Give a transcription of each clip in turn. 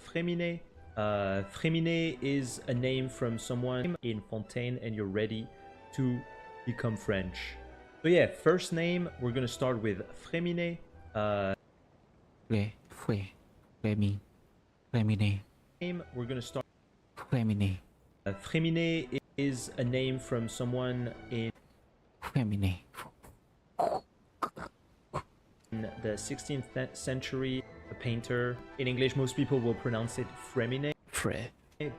Fréminet. Fréminet is a name from someone in Fontaine, and you're ready to become French. So yeah, first name, we're gonna start with Fréminet. Name, we're gonna start. Fréminet is a name from someone in the 16th century, a painter. In English, most people will pronounce it Fréminet,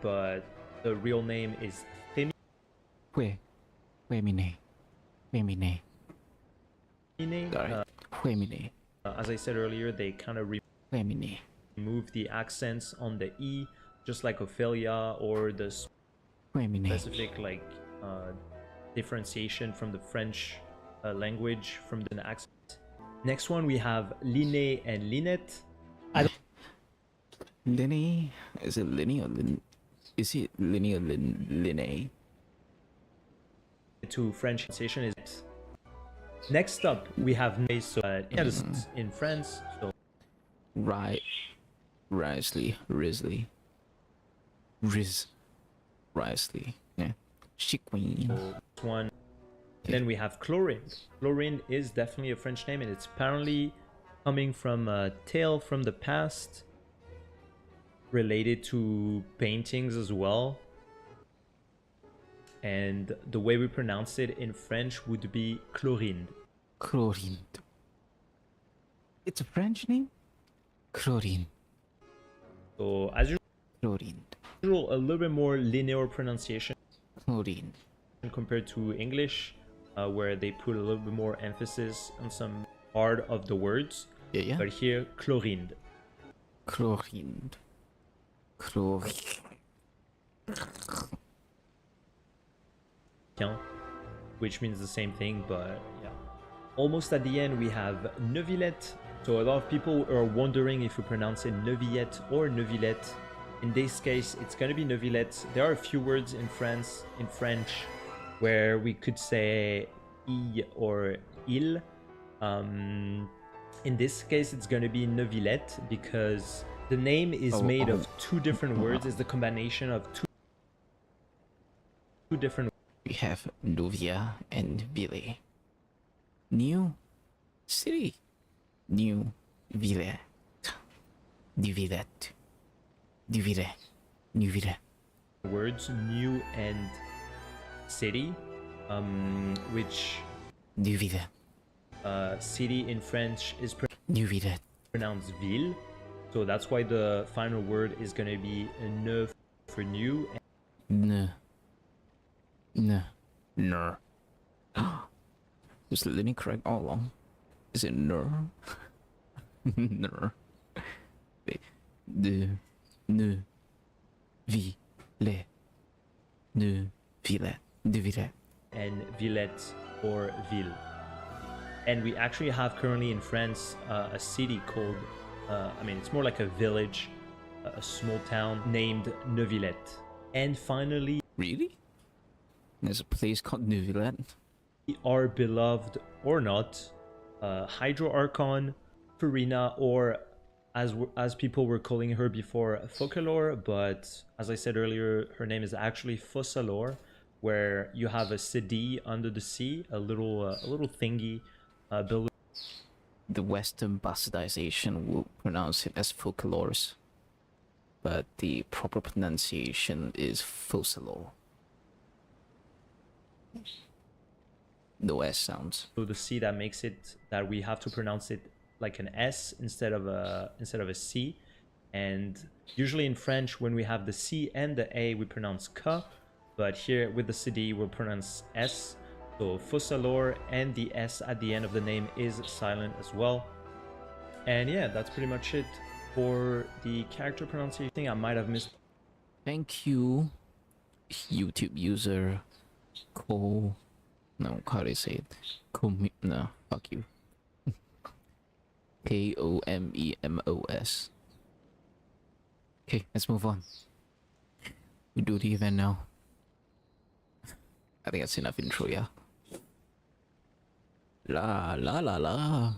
but the real name is Fréminet. As I said earlier, they kind of remove the accents on the E, just like Ophelia, or the specific like differentiation from the French language from the accent. Next one, we have Linné and Linette. Linny? Is it Linny or Lin? Is it Linny or Linné? To French pronunciation is. Next up, we have in France. So Right. Risley. Risley. Yeah. Chiqueen. one. Then we have Chlorinde. Chlorinde is definitely a French name, and it's apparently coming from a tale from the past related to paintings as well. And the way we pronounce it in French would be Chlorinde. Chlorinde. It's a French name? Chlorinde. So as Chlorinde. usual, a little bit more linear pronunciation Chlorinde. compared to English, where they put a little bit more emphasis on some part of the words. Yeah. But here, Chlorinde. Chlorinde. Which means the same thing, but yeah. Almost at the end, we have Neuvillette. So a lot of people are wondering if we pronounce it Neuvillette or Neuvillette. In this case, it's going to be Neuvillette. There are a few words in French, where we could say I or il. In this case, it's going to be Neuvillette because the name is made of two different words. It's the combination of two different. We have Novia and Ville. New city. New Ville. Divillet. New Ville. Words, new and city, which Duville. City in French is New Ville. pronounced ville, so that's why the final word is going to be neuf for new. No. Was Lenny correct all along? Is it ner? Ner. Ne. Vi. Le. Ne. Ville. De ville. And Villette or ville. And we actually have currently in France a city called, it's more like a village, a small town named Neuvillette. And finally, Really? There's a place called Neuvillette. our beloved or not, Hydro Archon, Farina, or as people were calling her before, Focalor, but as I said earlier, her name is actually Fossalor, where you have a city under the sea, a little thingy built. The Western bastardization will pronounce it as Focalors, but the proper pronunciation is Fossalor. The S sounds. So the C that makes it that we have to pronounce it like an S instead of a C. And usually in French, when we have the C and the A, we pronounce K, but here with the CD, we'll pronounce S. So Fossalor, and the S at the end of the name is silent as well. And yeah, that's pretty much it for the character pronunciation. I might have missed. Thank you, YouTube user how do you say it? No, fuck you. Komemos. Okay, let's move on. We do the event now. I think that's enough intro, yeah. La la la la.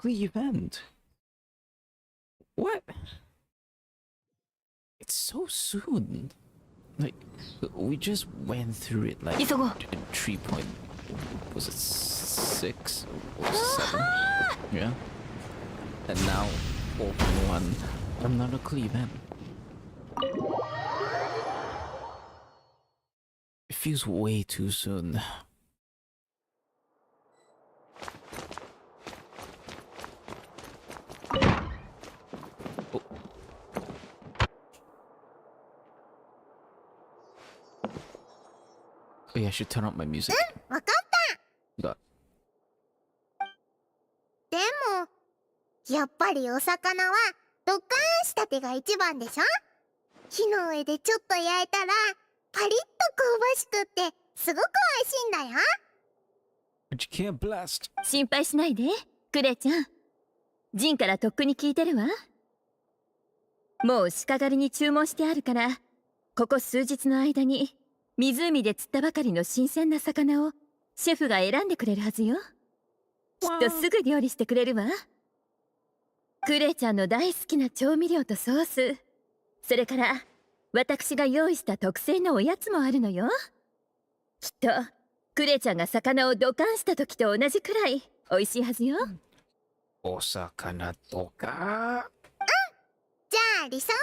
klee event. What? It's so soon. Like, we just went through it like 急ごう。 in 3 point, was it 6 or 7? Yeah. And now, open one, another klee event. It feels way too soon. Oh yeah, I should turn up my music. わかった。 Got でもやっぱりお魚はドッカーンしたてが一番でしょ。火の上でちょっと焼いたらパリッと香ばしくってすごく美味しいんだよ。 but you can't blast. 心配しないで、クレちゃん。ジンからとっくに聞いてるわ。もう鹿狩りに注文してあるから、ここ数日の間に湖で釣ったばかりの新鮮な魚をシェフが選んでくれるはずよ。きっとすぐ料理してくれるわ。クレちゃんの大好きな調味料とソース、それから私が用意した特製のおやつもあるのよ。きっとクレちゃんが魚をドカンした時と同じくらい美味しいはずよ。Osakana toka. じゃあリサオは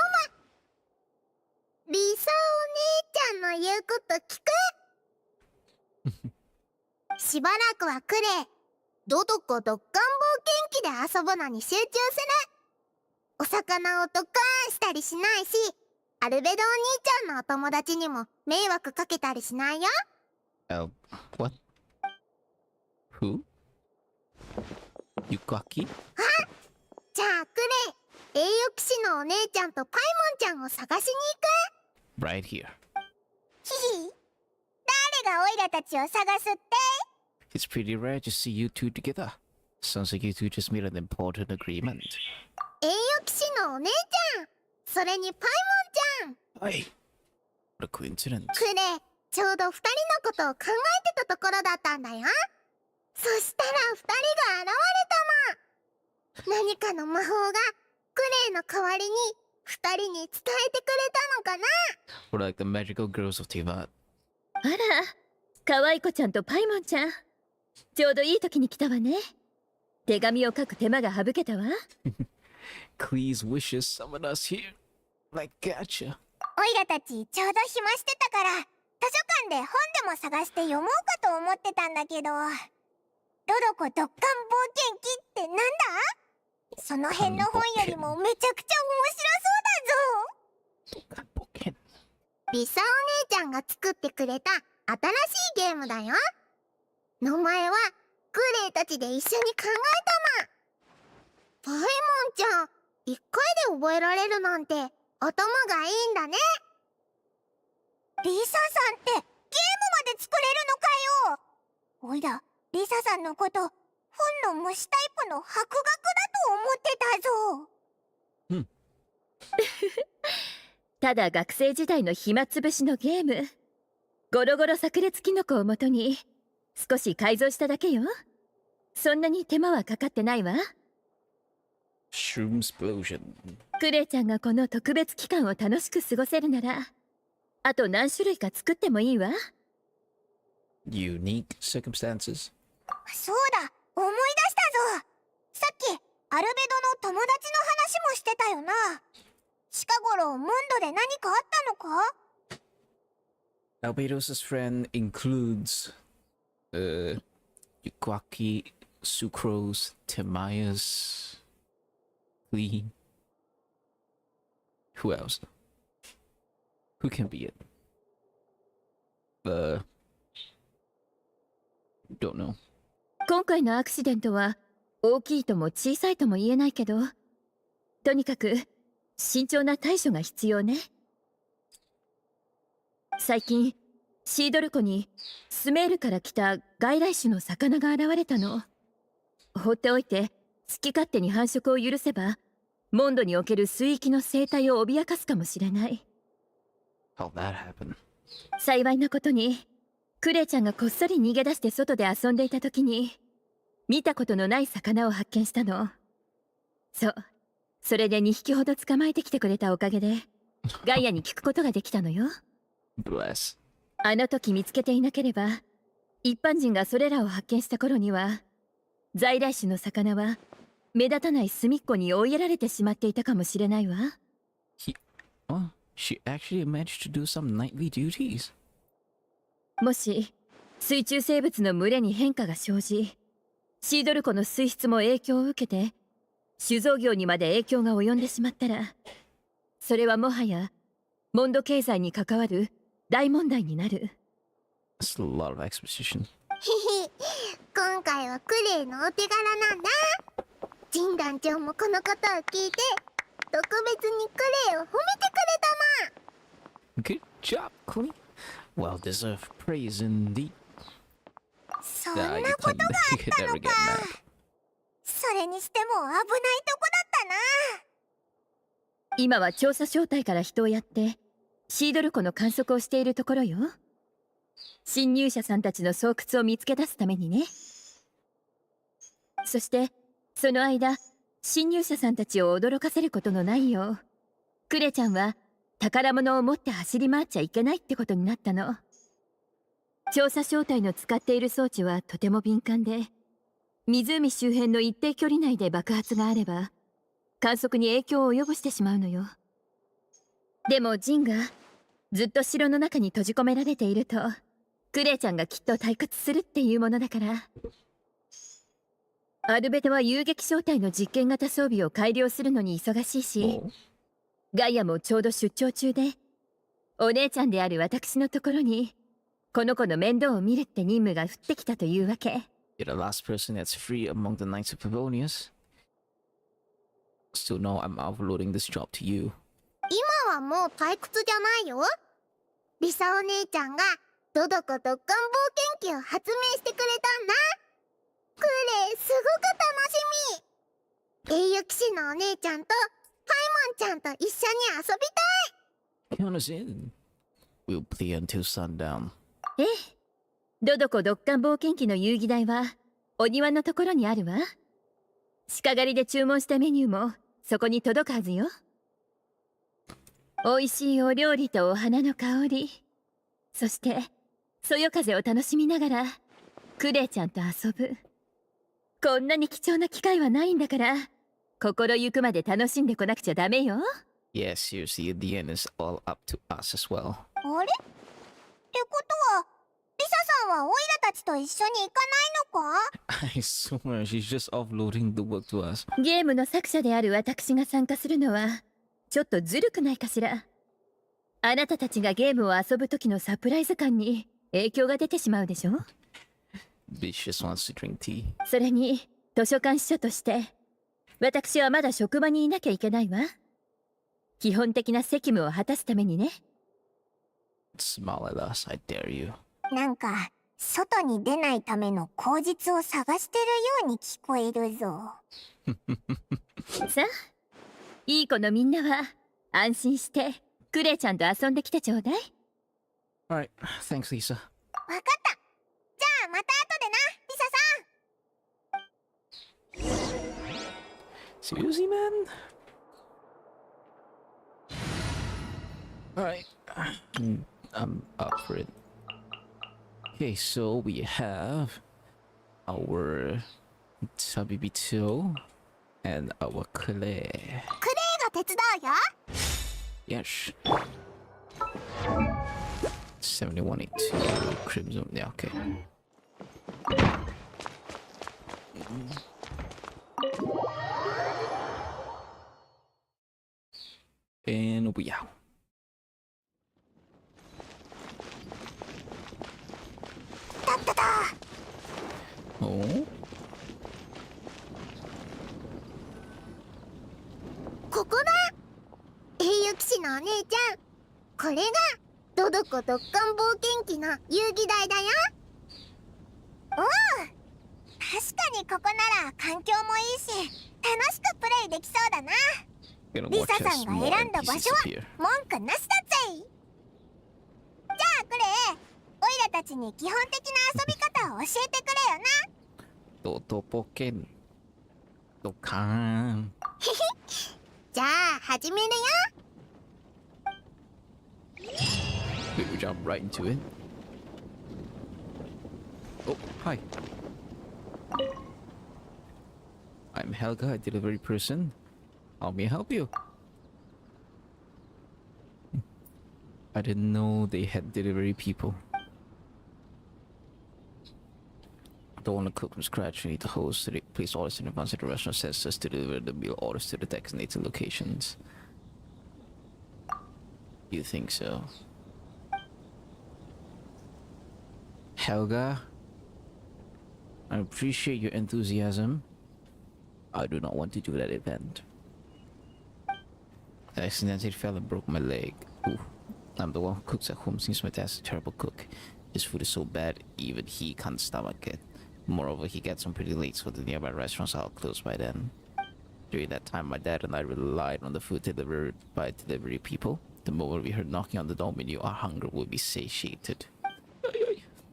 リサお姉ちゃんの言うこと聞く。しばらくはクレドドコドッカン冒険記で遊ぶのに集中する。お魚をドカーンしたりしないし、アルベドお兄ちゃんのお友達にも迷惑かけたりしないよ。 What? Who? Yukaki? じゃあクレ栄養騎士のお姉ちゃんとパイモンちゃんを探しに行く。 Right here. ヒヒ、誰がオイラたちを探すって？ It's pretty rare to see you two together. Sounds like you two just made an important agreement. 栄養騎士のお姉ちゃん、それにパイモンちゃん。 Hey. What a coincidence. クレちょうど2人のことを考えてたところだったんだよ。そしたら2人が現れたの。何かの魔法がクレイの代わりに2人に伝えてくれたのかな。 We're like the magical girls of Tivat. あら、可愛い子ちゃんとパイモンちゃん。ちょうどいい時に来たわね。手紙を書く手間が省けたわ。Klee's wishes summon us here. Like gotcha. オイラたちちょうど暇してたから図書館で本でも探して読もうかと思ってたんだけど、ドドコドッカン冒険記ってなんだ？その辺の本よりもめちゃくちゃ面白そうだぞ。 Boken. リサお姉ちゃんが作ってくれた新しいゲームだよ。名前はクレイたちで一緒に考えたの。パイモンちゃん、一回で覚えられるなんて頭がいいんだね。リサさんってゲームまで作れるのかよ。おいらリサさんのこと本の虫タイプの博学だと思ってたぞ。ただ学生時代の暇つぶしのゲーム。ゴロゴロ炸裂キノコをもとに少し改造しただけよ。そんなに手間はかかってないわ。 Shroom explosion. クレイちゃんがこの特別期間を楽しく過ごせるなら、あと何種類か作ってもいいわ。 Unique circumstances. そうだ、思い出したぞ。さっきアルベドの友達の話もしてたよな。近頃ムンドで何かあったのか？ Albedo's friend includes Yukwaki, Sucrose, Timaeus, Klee. Who else? Who can be it? Don't know. 今回のアクシデントは大きいとも小さいとも言えないけど、とにかく慎重な対処が必要ね。最近シードル湖にスメールから来た外来種の魚が現れたの。放っておいて好き勝手に繁殖を許せば、モンドにおける水域の生態を脅かすかもしれない。 How'd that happen? 幸いなことにクレイちゃんがこっそり逃げ出して外で遊んでいた時に見たことのない魚を発見したの。そう。それで2匹ほど捕まえてきてくれたおかげで、ガイアに聞くことができたのよ。Bless. あの時見つけていなければ、一般人がそれらを発見した頃には、在来種の魚は目立たない隅っこに追いやられてしまっていたかもしれないわ。She actually managed to do some nightly duties. もし水中生物の群れに変化が生じ、シードル湖の水質も影響を受けて酒造業にまで影響が及んでしまったら、それはもはやモンド経済に関わる大問題になる。That's a lot of exposition. 今回はクレイのお手柄なんだ。ジン団長もこのことを聞いて特別にクレイを褒めてくれたま。 Good job, Klee. Well deserved praise indeed. そんな You ことがあ you っ could たの never get か。 mad. それにしても危ないとこだったな。今は調査小隊から人をやってシードル湖の観測をしているところよ。侵入者さんたちの巣窟を見つけ出すためにね。そしてその間、侵入者さんたちを驚かせることのないよう、クレちゃんは宝物を持って走り回っちゃいけないってことになったの。調査小隊の使っている装置はとても敏感で、湖周辺の一定距離内で爆発があれば観測に影響を及ぼしてしまうのよ。でもジンがずっと城の中に閉じ込められていると、クレイちゃんがきっと退屈するっていうものだから。アルベトは遊撃小隊の実験型装備を改良するのに忙しいし、ガイアもちょうど出張中で、お姉ちゃんである私のところにこの子の面倒を見るって任務が降ってきたというわけ。 You're the last person that's free among the Knights of Pavonius. Still no, I'm offloading this job to you. 今はもう退屈じゃないよ。リサお姉ちゃんがドドコドッカン冒険機を発明してくれたんだ。クレイすごく楽しみ。英雄騎士のお姉ちゃんとパイモンちゃんと一緒に遊びたい。 Count us in. We'll play until sundown. ええ、ドドコドッカン冒険機の遊戯台はお庭のところにあるわ。鹿狩りで注文したメニューもそこに届くはずよ。美味しいお料理とお花の香り、そしてそよ風を楽しみながらクレイちゃんと遊ぶ。こんなに貴重な機会はないんだから、心ゆくまで楽しんでこなくちゃダメよ。 Yeah, seriously, the end is all up to us as well. あれってことはリサさんはオイラたちと一緒に行かないのか？ I swear, she's just offloading the work to us. ゲームの作者である私が参加するのはちょっとずるくないかしら。あなたたちがゲームを遊ぶ時のサプライズ感に影響が出てしまうでしょ。 Bitch just wants to drink tea. それに図書館司書として私はまだ職場にいなきゃいけないわ。基本的な責務を果たすためにね。 Smile at us, I dare you. なんか外に出ないための口実を探してるように聞こえるぞ。さあ、いい子のみんなは安心してクレイちゃんと遊んできてちょうだい。 Alright, thanks, Lisa. わかった。じゃあまた後でな、リサさん。 Seriously, man? Alright, I'm up for it. Okay, so we have our Tabibito and our klee. クレイが手伝うよ。 Yes. 7182 Crimson. Yeah, okay. And we out. だっただ。 Oh? ここだ。英雄騎士のお姉ちゃん、これがドドコドッカン冒険機の遊戯台だよ。おう、確かにここなら環境もいいし楽しくプレイできそうだな。 Gonna リ watch サ as さんが more 選んだ場 NPCs 所は appear. 文句なしだぜ。じゃあクレイ、オイラたちに基本的な遊び方を教えてくれよな。Dodopoken. Dokkan. じゃあ始めるよ。 We jump right into it. Oh, hi. I'm Helga, a delivery person. How may I help you? I didn't know they had delivery people. Don't want to cook from scratch. You need to host. Place orders in advance. The restaurant says us to deliver the meal orders to the designated locations. You think so? Helga, I appreciate your enthusiasm. I do not want to do that event. I accidentally fell and broke my leg. Ooh, I'm the one who cooks at home since my dad's a terrible cook. His food is so bad, even he can't stomach it. Moreover, he gets home pretty late, so the nearby restaurants are all closed by then. During that time, my dad and I relied on the food delivered by delivery people. The moment we heard knocking on the door, we knew our hunger would be satiated.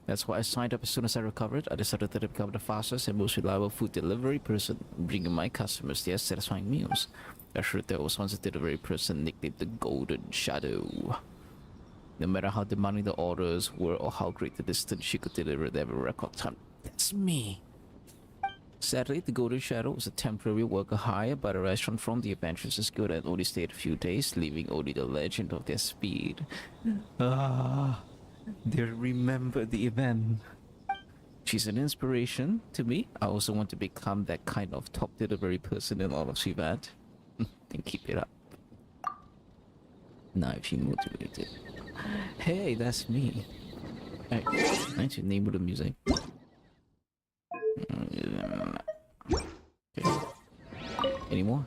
That's why I signed up as soon as I recovered. I decided to become the fastest and most reliable food delivery person, bringing my customers their satisfying meals. I heard there was once a delivery person nicknamed the Golden Shadow. No matter how demanding the orders were or how great the distance, she could deliver them in record time. That's me. Sadly, the Golden Shadow was a temporary worker hired by the restaurant from the Adventurers Guild and only stayed a few days, leaving only the legend of their speed. They remember the event. She's an inspiration to me. I also want to become that kind of top delivery person in all of Shivat. And keep it up. Now if you motivated. Hey, that's me. Hey, nice to name of the music. Okay. Any more?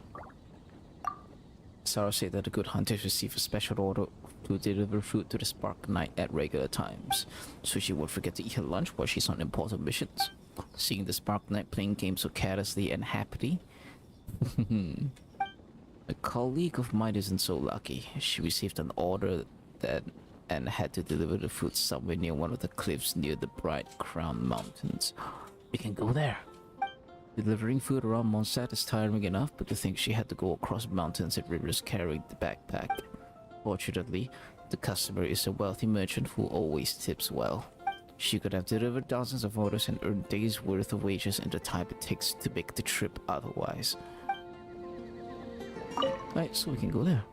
Sarah said that the good hunters receive a special order to deliver food to the Spark Knight at regular times, so she won't forget to eat her lunch while she's on important missions. Seeing the Spark Knight playing games so carelessly and happily, a colleague of mine isn't so lucky. She received an order and had to deliver the food somewhere near one of the cliffs near the Bright Crown Mountains. We can go there. Delivering food around Monsat is tiring enough, but to think she had to go across mountains and rivers carrying the backpack. Fortunately, the customer is a wealthy merchant who always tips well. She could have delivered dozens of orders and earned days' worth of wages in the time it takes to make the trip otherwise. Right, so we can go there.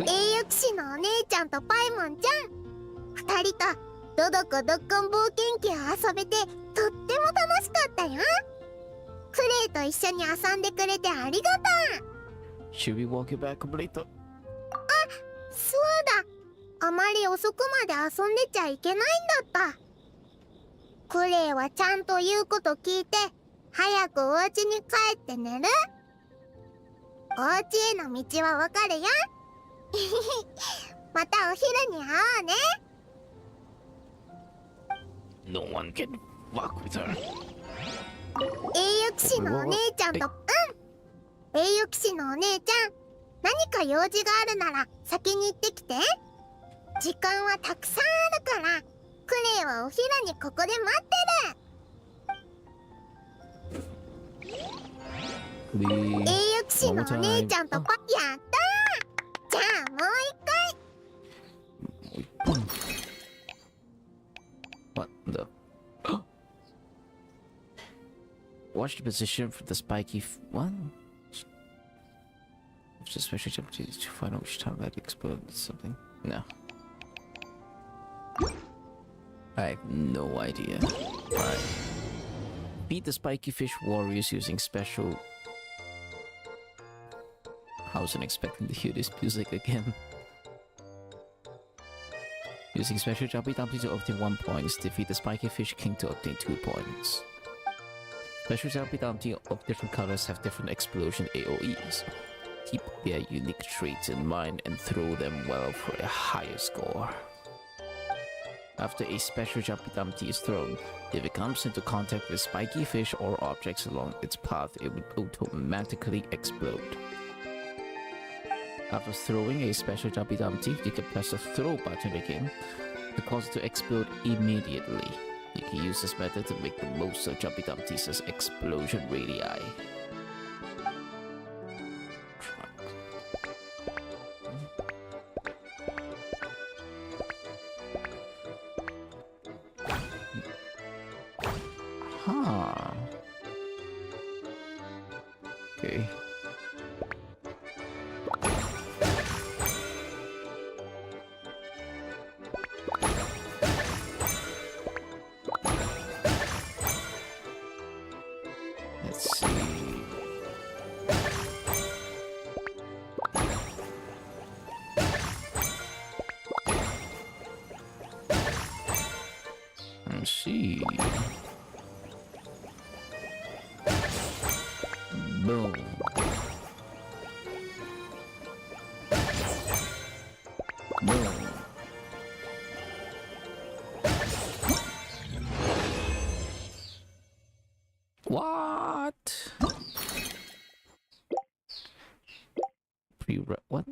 栄誉騎士のお姉ちゃんとパイモンちゃん、二人とドドコドッコン冒険記を遊べてとっても楽しかったよ。クレイと一緒に遊んでくれてありがとう。 Should we walk it back later? そうだ、あまり遅くまで遊んでちゃいけないんだった。クレイはちゃんと言うこと聞いて早くお家に帰って寝る。お家への道はわかるよ。またお昼に会おうね。 No one can walk with her. 栄誉騎士のお姉ちゃんと、栄誉騎士のお姉ちゃん、何か用事があるなら先に行ってきて。時間はたくさんあるから、クレイはお昼にここで待ってる。 Please. 栄誉騎士のお姉ちゃんとやったー。じゃあもう一回。 What the? Watch the position for the spiky. What? It's a special jump to find out which time that explodes something. No. I have no idea. Alright. Beat the spiky fish warriors using special. I wasn't expecting to hear this music again. Using special Jumpy Dumpy to obtain 1 point, defeat the Spiky Fish King to obtain 2 points. Special Jumpy Dumpy of different colors have different explosion AoEs. Keep their unique traits in mind and throw them well for a higher score. After a special Jumpy Dumpty is thrown, if it comes into contact with spiky fish or objects along its path, it would automatically explode. After throwing a special Jumpy Dumpty, you can press the throw button again. to cause it to explode immediately. You can use this method to make the most of Jumpy Dumpty's explosion radii. Huh. Okay. Let's see. Let's see. Boom. Boom. What? What?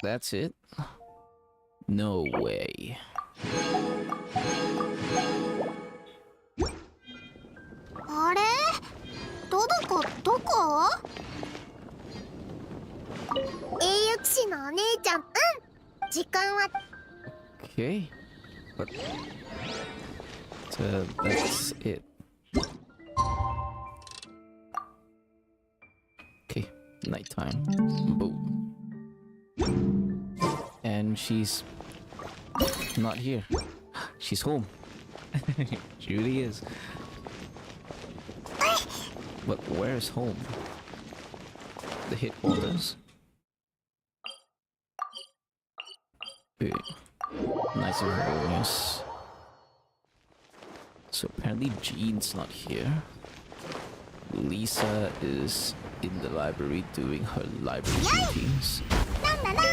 That's it? No way. あれドドコどこ？英雄騎士のお姉ちゃん、時間は Okay. But that's it. Okay, nighttime. Boom. And she's not here. She's home. She really is. But where is home? The headquarters? Okay. Nice and harmonious. So apparently Jean's not here. Lisa is in the library doing her library duties. なんだな。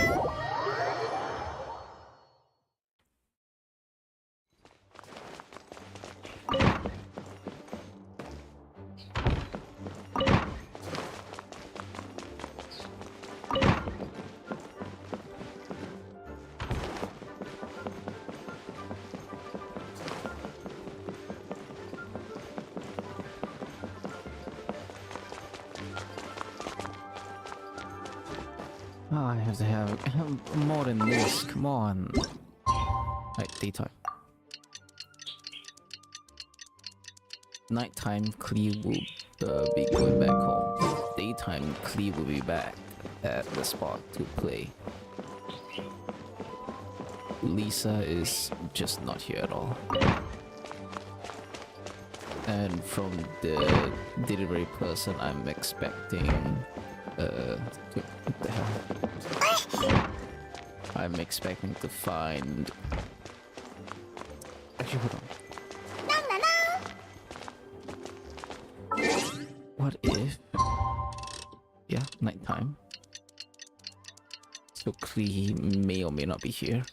Oh, I have to have more than this. Come on. Right, daytime. Nighttime, Klee will be going back home. Daytime, Klee will be back at the spot to play. Lisa is just not here at all. And from the delivery person, I'm expecting what the hell? I'm expecting to find. Actually, hold on. なんだな。 What if? Yeah, nighttime. So Klee may or may not be here.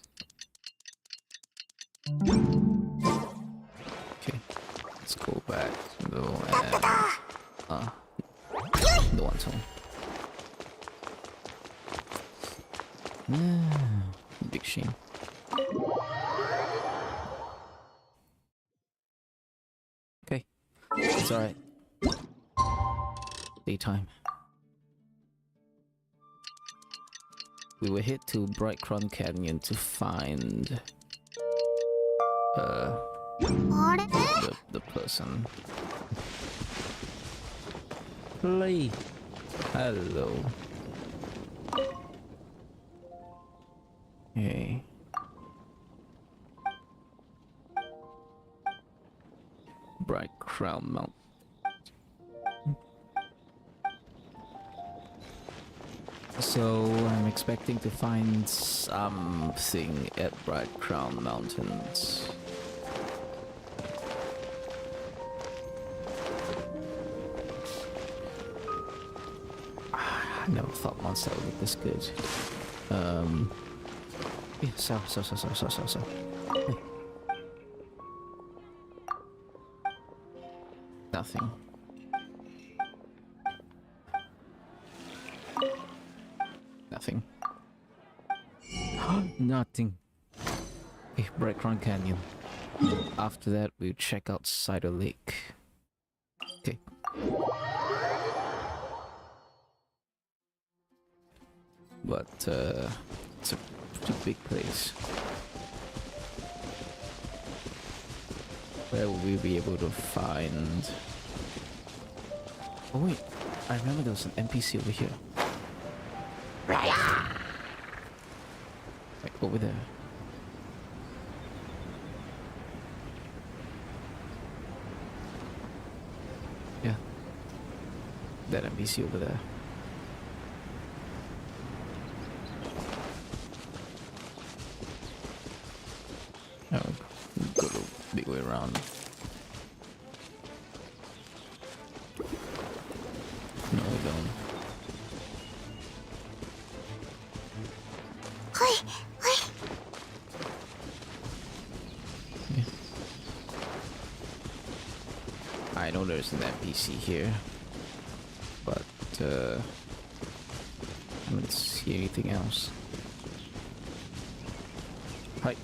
Okay, let's go back. No, and no one's home. Big shame. Okay, it's alright. Daytime. We will head to Bright Crown Canyon to find あれ the person. Play. Hello. Hey. Bright Crown Mount. So I'm expecting to find something at Bright Crown Mountains. I never thought monster would look this good. Yeah, so. Hey. Nothing. Nothing. Nothing. Okay, Bright Canyon. After that, we'll check out Cider Lake. Okay. But, it's a pretty big place. Where will we be able to find... Oh wait, I remember there was an NPC over here. Right, over there. Yeah. That NPC over there. Oh, go the big way around. No, we don't. Yeah. I know there's an NPC here, but I don't see anything else. Hi.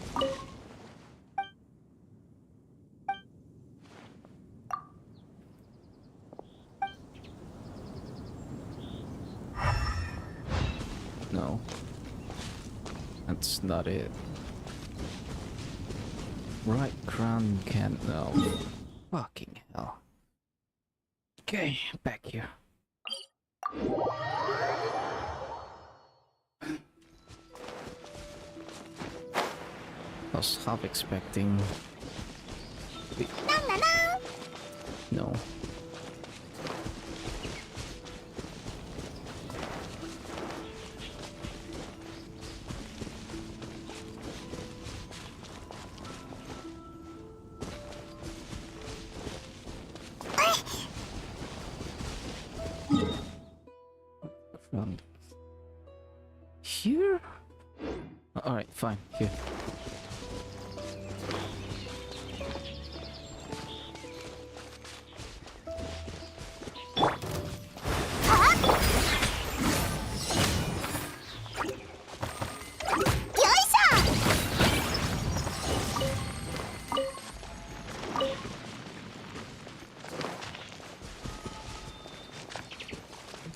No. That's not it. Right crown can't no. Fucking hell. Okay, back here. I was half expecting. Wait. No. From here? Alright, fine, here.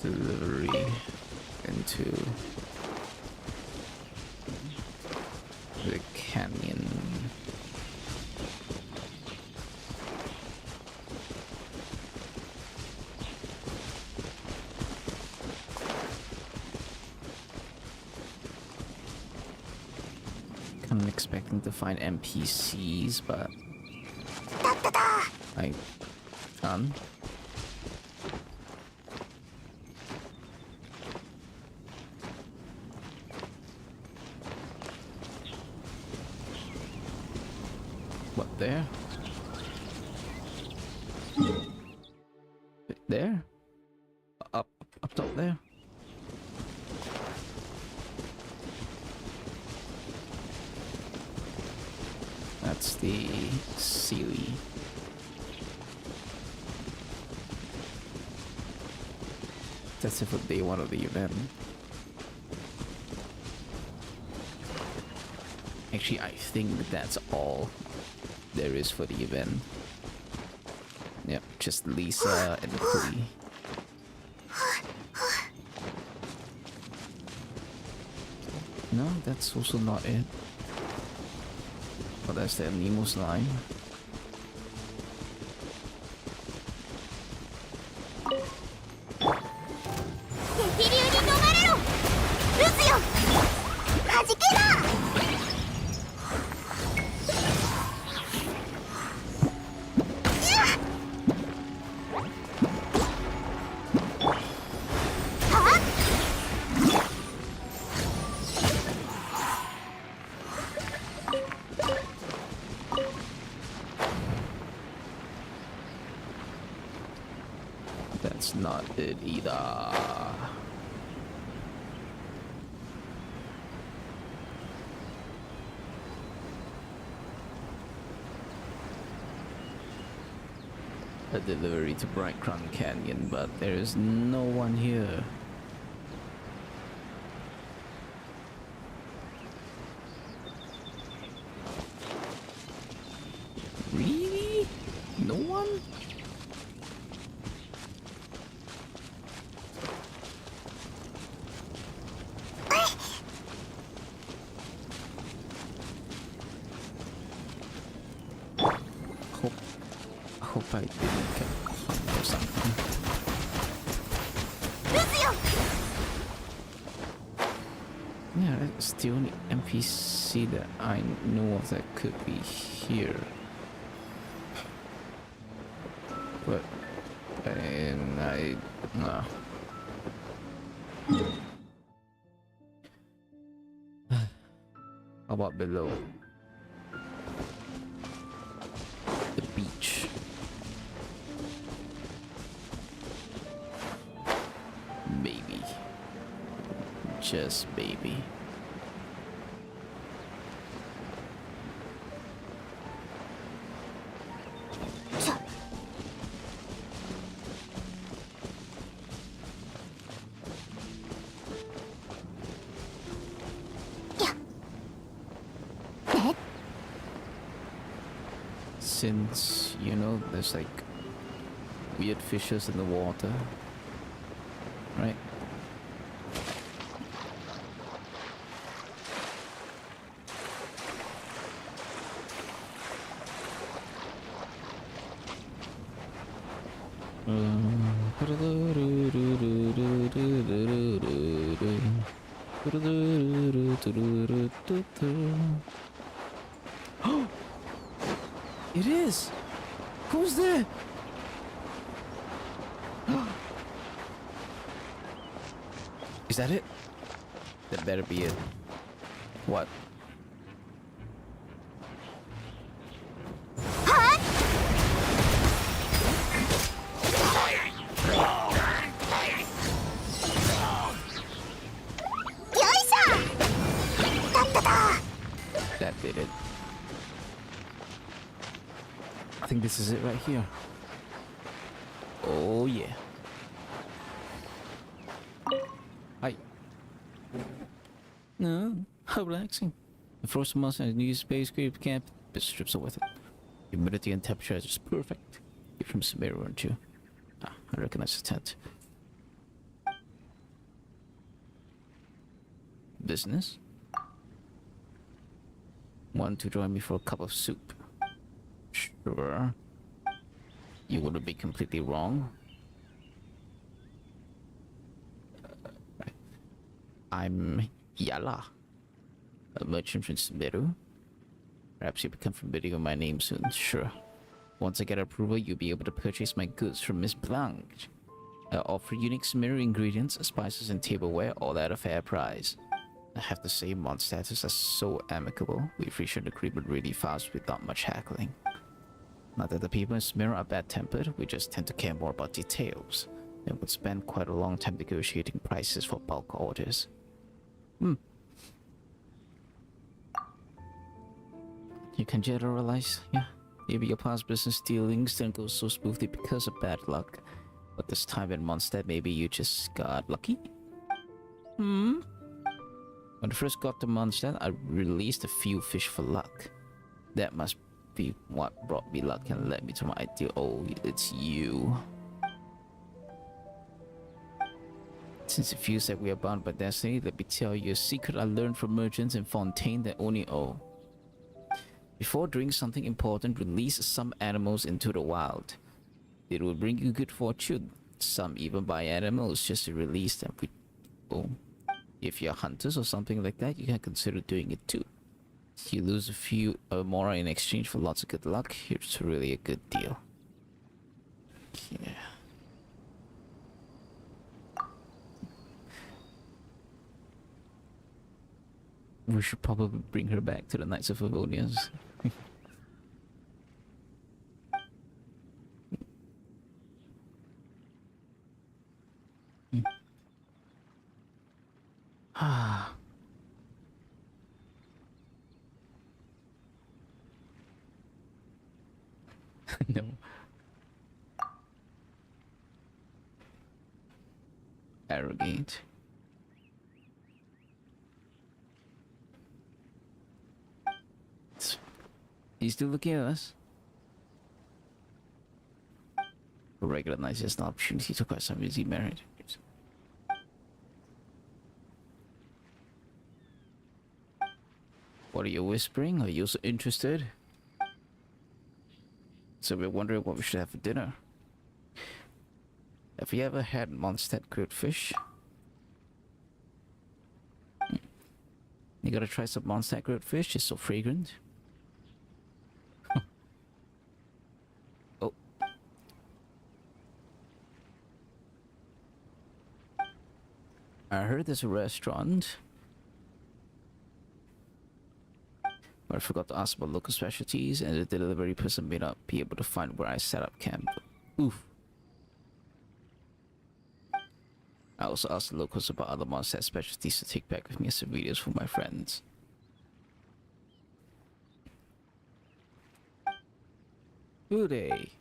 Delivery into the canyon. I'm expecting to find NPCs, but I can't. What, there? There? Up top there? That's the Sealy. That's it for day one of the event. Actually, I think that's all there is for the event. Yep, just Lisa and Klee. No, that's also not it. Oh, that's the Nemo's line. That's not it either. A delivery to Bright Crown Canyon, but there is no one here. hope I didn't get hung or something. ですよ Yeah, that's the only NPC that I know of that could be here. But nah. How about below? The beach. Maybe. Just maybe. Since, you know, there's like weird fishes in the water, right? It is! Who's there? Is that it? That better be it. What? That did it. I think this is it right here. Oh yeah. Hi. No, how relaxing. The frozen monster and new space creep camp, but strips are worth it. Humidity and temperature are just perfect. You're from Sumeru, aren't you? Ah, I recognize the tent. Business? Want to join me for a cup of soup? Sure. You wouldn't be completely wrong. I'm Yala, a merchant from Sumeru. Perhaps you'll become familiar with my name soon, sure. Once I get approval, you'll be able to purchase my goods from Miss Blanche. I offer unique Sumeru ingredients, spices, and tableware, all at a fair price. I have to say, Mondstadters are so amicable. We've reached an agreement really fast without much haggling. Not that the people in Sumeru are bad-tempered, we just tend to care more about details, and would spend quite a long time negotiating prices for bulk orders. You can generalize, yeah. Maybe your past business dealings didn't go so smoothly because of bad luck, but this time in Mondstadt, maybe you just got lucky? When I first got to Mondstadt, I released a few fish for luck. That must be what brought me luck and led me to my ideal. Oh, it's you. Since it feels like we are bound by destiny, let me tell you a secret I learned from merchants in Fontaine that only before doing something important, release some animals into the wild. It will bring you good fortune. Some even buy animals just to release them. If you're hunters or something like that, you can consider doing it too. You lose a few mora in exchange for lots of good luck. It's really a good deal. Yeah. We should probably bring her back to the Knights of Favonius. Ah. No. Arrogant. He's still looking at us. Recognizes an opportunity to quite some easy marriage. What are you whispering? Are you also interested? So we're wondering what we should have for dinner. Have you ever had Mondstadt grilled fish? You gotta try some Mondstadt grilled fish. It's so fragrant. Oh. I heard there's a restaurant, but I forgot to ask about local specialties, and the delivery person may not be able to find where I set up camp. Oof. I also asked the locals about other Mondstadt specialties to take back with me as videos for my friends. Good day.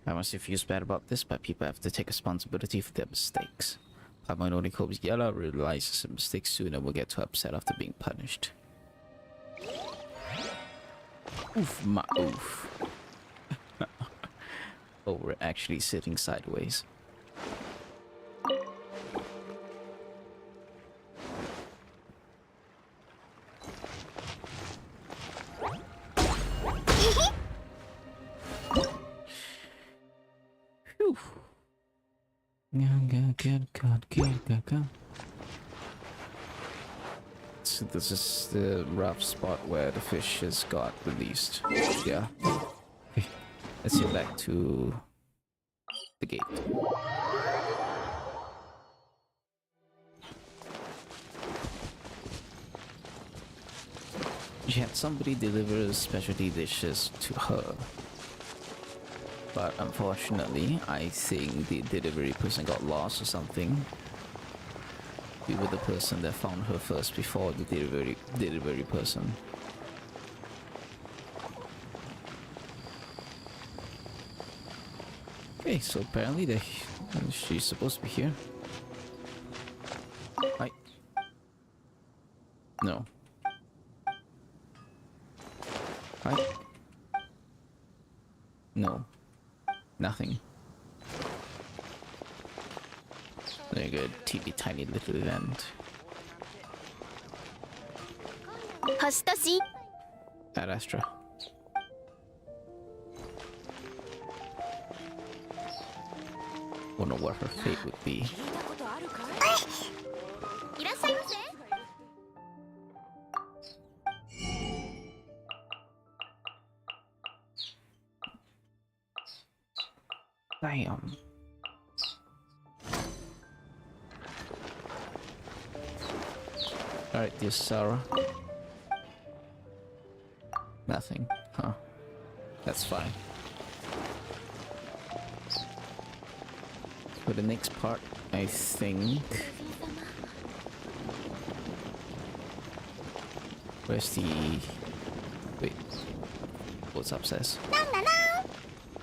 I must have feels bad about this, but people have to take responsibility for their mistakes. But my only hope is Yella realizes her mistakes soon and will get too upset after being punished. Oof, my oof. Oh, we're actually sitting sideways. Phew. So this is the rough spot where the fish has got released. Yeah. Okay. Let's head back to the gate. She had somebody deliver specialty dishes to her. But unfortunately, I think the delivery person got lost or something. We were the person that found her first before the delivery person. Okay, so apparently she's supposed to be here. Hi. No. Hi. No. Nothing. Very good, teeny tiny little event. Ad Astra. Wonder what her fate would be. Damn. Alright, dear Sarah. Nothing, huh? That's fine. For the next part, I think... Where's the... Wait. What's upstairs?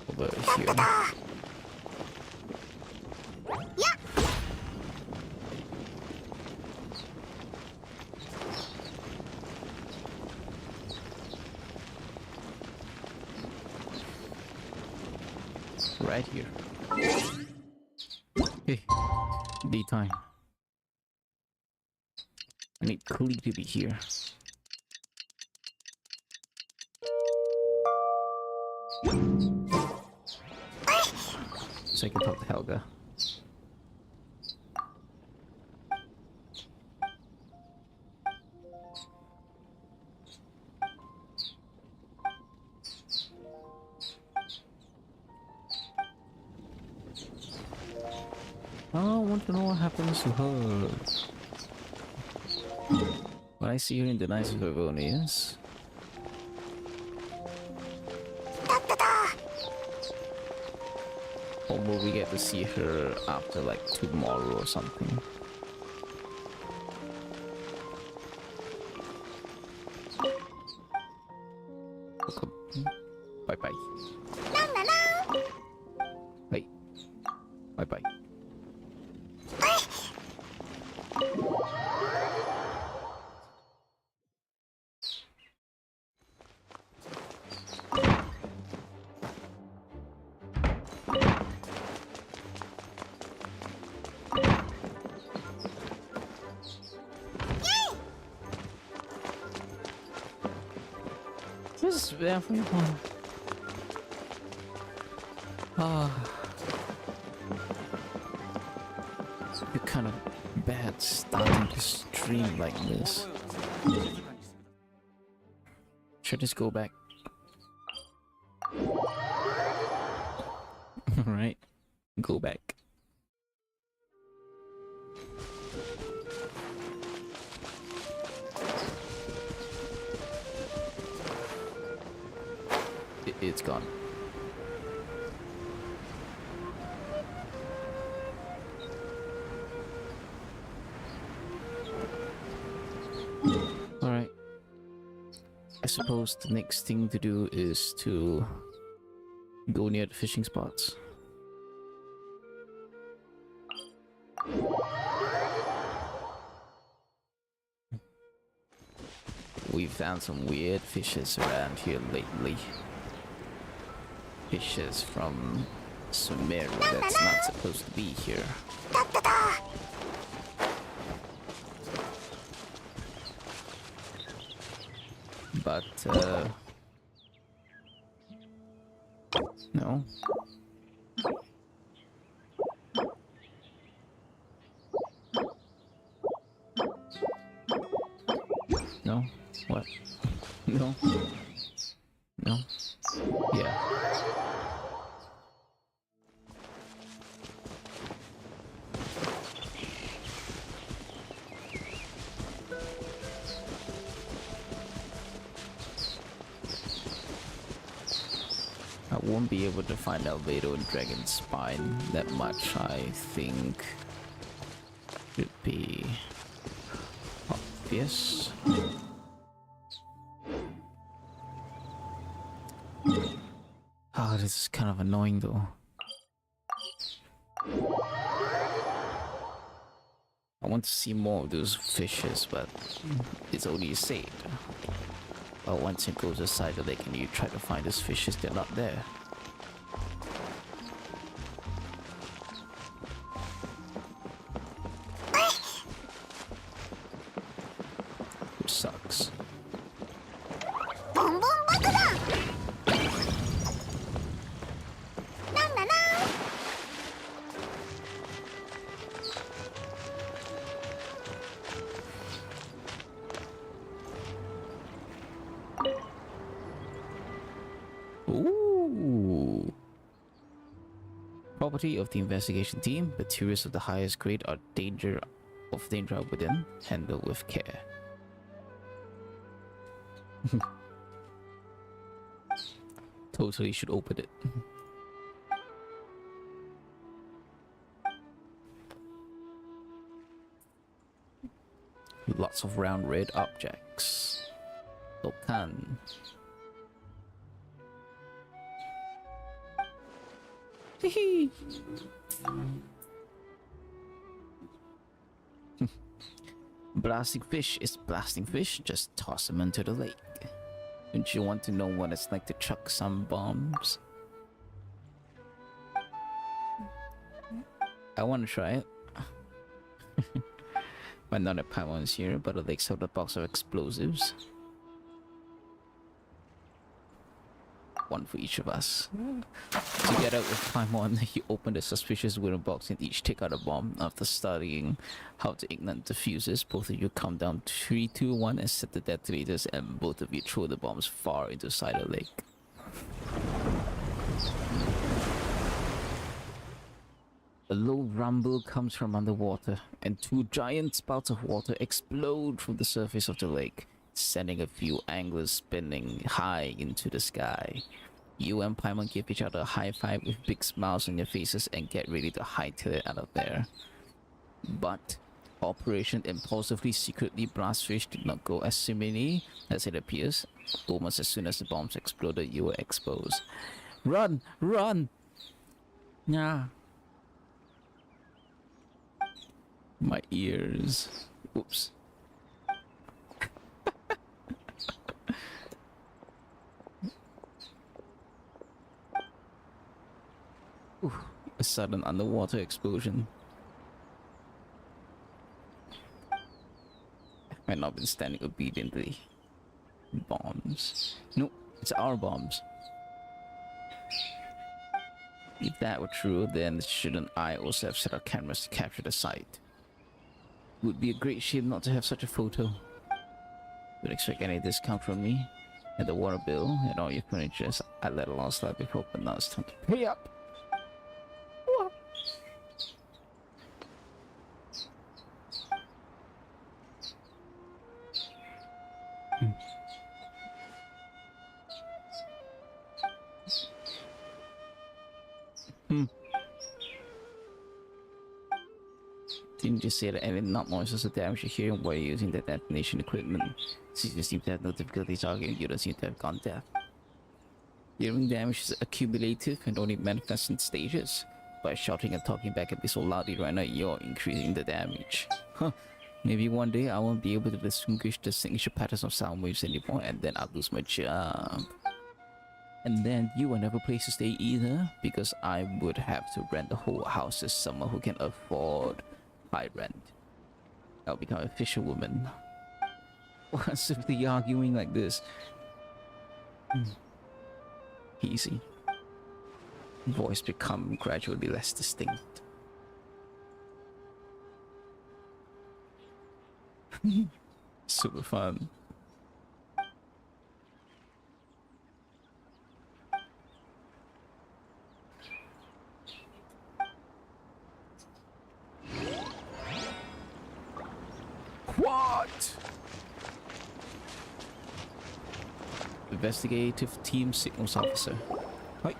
Over here. Right here. Hey, daytime. I need Klee to be here. So I can talk to Helga. I want to know what happens to her. When I see her in the night of Erronius. Or will we get to see her after like tomorrow or something? Bye bye. Bye. Bye bye. It's everyone. It's kind of bad starting to stream like this. Should I just go back? Alright, go back. It's gone. Alright. I suppose the next thing to do is to go near the fishing spots. We've found some weird fishes around here lately. Fishes from some area that's not supposed to be here. But, no. No? What? No? No? Yeah. I won't be able to find Albedo and Dragon Spine that much, I think. Should be obvious. Ah, this is kind of annoying though. I want to see more of those fishes, but it's only saved. But once it goes aside the lake and you try to find those fishes, they're not there. Which sucks. Ooh. Property of the investigation team. Materials of the highest grade are danger are within. Handle with care. Totally should open it. Lots of round red objects. Tokan. Hehe. Blasting fish is blasting fish. Just toss them into the lake. Don't you want to know what it's like to chuck some bombs? I want to try it. But not at Paimon's here, but the lake's have a box of explosives. One for each of us. Together with Paimon, you open the suspicious wooden box and each take out a bomb. After studying how to ignite the fuses, both of you count down 3, 2, 1 and set the detonators, and both of you throw the bombs far into the side of the lake. A low rumble comes from underwater, and 2 giant spouts of water explode from the surface of the lake, sending a few anglers spinning high into the sky. You and Paimon give each other a high five with big smiles on your faces and get ready to hightail it out of there. But Operation Impulsively Secretly Blast Fish did not go as seemingly as it appears. Almost as soon as the bombs exploded, you were exposed. Run! Run! Yeah. My ears. Oops. Ooh, a sudden underwater explosion. I've not been standing obediently. Bombs. Nope, It's our bombs. If that were true, then shouldn't I also have set up cameras to capture the site? Would be a great shame not to have such a photo. Don't expect any discount from me. And the water bill and all your furnitures I let alone slide before, but now it's time to pay up. What? Didn't you just say that any not noises or damage you're hearing while you're using that detonation equipment? Since you seem to have no difficulty talking, you don't seem to have gone deaf. Hearing damage is accumulative and only manifests in stages. By shouting and talking back at me so loudly right now, you're increasing the damage. Huh. Maybe one day I won't be able to distinguish the signature patterns of sound waves anymore, and then I'll lose my job. And then you will never place to stay either, because I would have to rent the whole house to someone who can afford high rent. I'll become a fisherwoman. Or simply arguing like this. Easy. Voice become gradually less distinct. Super fun. What? Investigative team signals officer. Hi.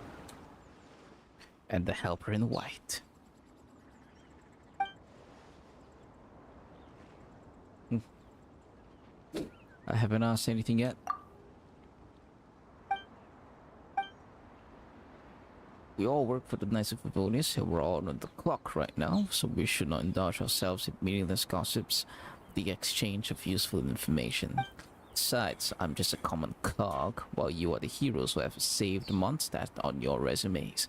And the helper in white. I haven't asked anything yet. We all work for the Knights of Favonius, and we're all on the clock right now, so we should not indulge ourselves in meaningless gossips, the exchange of useful information. Besides, I'm just a common cog, while you are the heroes who have saved Mondstadt on your resumes.